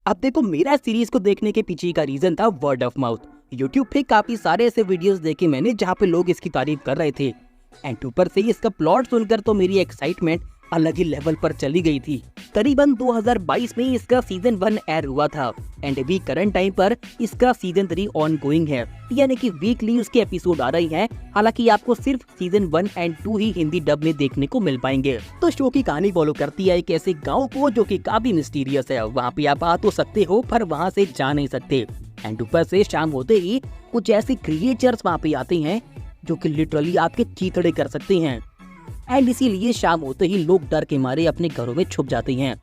अब देखो, मेरा सीरीज को देखने के पीछे का रीजन था वर्ड ऑफ माउथ। यूट्यूब पे काफी सारे ऐसे वीडियोस देखे मैंने जहाँ पे लोग इसकी तारीफ कर रहे थे, एंड ऊपर से इसका प्लॉट सुनकर तो मेरी एक्साइटमेंट अलग ही लेवल पर चली गई थी। करीबन 2022 में इसका सीजन 1 एयर हुआ था, एंड अभी करंट टाइम पर इसका सीजन 3 ऑन गोइंग है, यानी कि वीकली उसके एपिसोड आ रही हैं। हालांकि आपको सिर्फ season 1 and 2 he Hindi dub में देखने को मिल पाएंगे। तो शो की कहानी फॉलो करती है एक ऐसे गाँव को जो कि काफी मिस्टीरियस है। वहाँ पे आप आ तो सकते हो पर वहाँ से जा नहीं सकते, एंड ऊपर से शाम होते ही कुछ ऐसे क्रिएचर्स वहाँ पे आते हैं जो कि लिटरली आपके चीथड़े कर सकते हैं, एंड इसीलिए शाम होते ही लोग डर के मारे अपने घरों में छुप जाते हैं।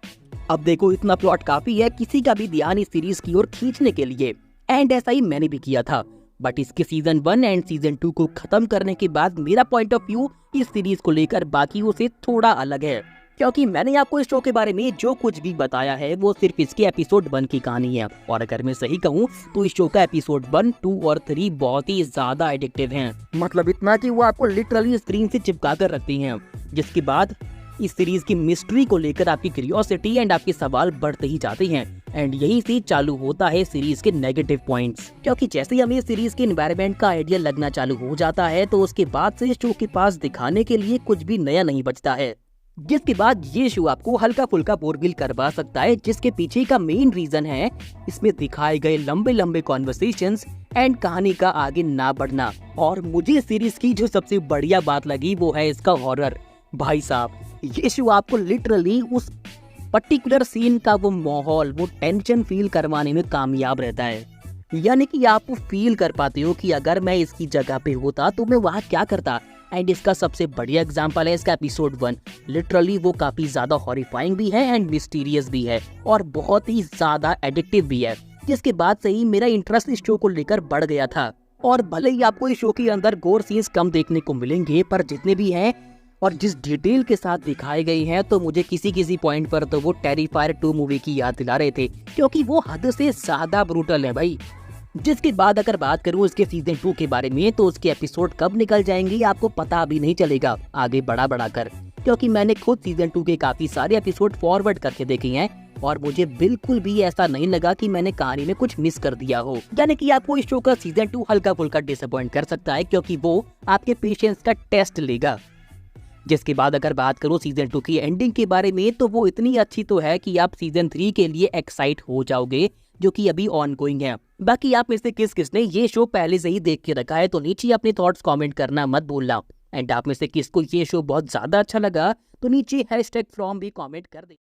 अब देखो, इतना प्लॉट काफी है किसी का भी ध्यान इस सीरीज की ओर खींचने के लिए, एंड ऐसा ही मैंने भी किया था। बट इसके सीजन 1 एंड सीजन 2 को खत्म करने के बाद मेरा पॉइंट ऑफ व्यू इस सीरीज को लेकर बाकियों से थोड़ा अलग है, क्योंकि मैंने आपको इस शो के बारे में जो कुछ भी बताया है वो सिर्फ इसके एपिसोड 1 की कहानी है। और अगर मैं सही कहूँ तो इस शो का एपिसोड 1, 2 और 3 बहुत ही ज्यादा एडिक्टिव हैं। मतलब इतना कि वो आपको लिटरली स्क्रीन से चिपका कर रखती हैं, जिसके बाद इस सीरीज की मिस्ट्री को लेकर आपकी क्यूरियोसिटी एंड आपके सवाल बढ़ते ही जाते हैं। एंड यही से चालू होता है सीरीज के नेगेटिव पॉइंट्स, क्योंकि जैसे हमें सीरीज के एनवायरनमेंट का आइडिया लगना चालू हो जाता है तो उसके बाद से शो के पास दिखाने के लिए कुछ भी नया नहीं बचता है, जिसके बाद ये शो आपको हल्का फुल्का बोरविल करवा सकता है, जिसके पीछे का मेन रीजन है इसमें दिखाए गए लंबे लंबे कॉन्वर्सेशंस एंड कहानी का आगे ना बढ़ना। और मुझे सीरीज की जो सबसे बढ़िया बात लगी वो है इसका हॉरर। भाई साहब, ये शो आपको लिटरली उस पर्टिकुलर सीन का वो माहौल, वो टेंशन फील करवाने में कामयाब रहता है। यानी कि आप फील कर पाते हो कि अगर मैं इसकी जगह पे होता तो मैं वहाँ क्या करता। एंड इसका सबसे बढ़िया एग्जांपल है इसका एपिसोड 1। लिटरली वो काफी ज्यादा हॉरिफाइंग भी है एंड मिस्टीरियस भी है और बहुत ही ज्यादा एडिक्टिव भी है, जिसके बाद से ही मेरा इंटरेस्ट इस शो को लेकर बढ़ गया था। और भले ही आपको इस शो के अंदर गोर सीन्स कम देखने को मिलेंगे, पर जितने भी हैं और जिस डिटेल के साथ दिखाए गए हैं तो मुझे किसी किसी पॉइंट पर तो वो टेरिफायर 2 मूवी की याद दिला रहे थे, क्योंकि वो हद से ज्यादा ब्रूटल है भाई। जिसके बाद अगर बात करूँ इसके सीजन 2 के बारे में तो उसके एपिसोड कब निकल जाएंगे आपको पता भी नहीं चलेगा आगे बढ़ा कर, क्योंकि मैंने खुद सीजन 2 के काफी सारे एपिसोड फॉरवर्ड करके देखे हैं और मुझे बिल्कुल भी ऐसा नहीं लगा कि मैंने कहानी में कुछ मिस कर दिया हो। यानी कि आपको इस शो का सीजन 2 हल्का फुल्का डिसअपॉइंट कर सकता है, क्योंकि वो आपके पेशेंस का टेस्ट लेगा। जिसके बाद अगर बात करो सीजन 2 की एंडिंग के बारे में तो वो इतनी अच्छी तो है कि आप सीजन 3 के लिए एक्साइट हो जाओगे, जो कि अभी ऑन गोइंग है। बाकी आप में से किस किसने ये शो पहले से ही देख के रखा है तो नीचे अपने थॉट्स कमेंट करना मत भूलना। एंड आप में से किसको ये शो बहुत ज्यादा अच्छा लगा तो नीचे #from भी कमेंट कर दे।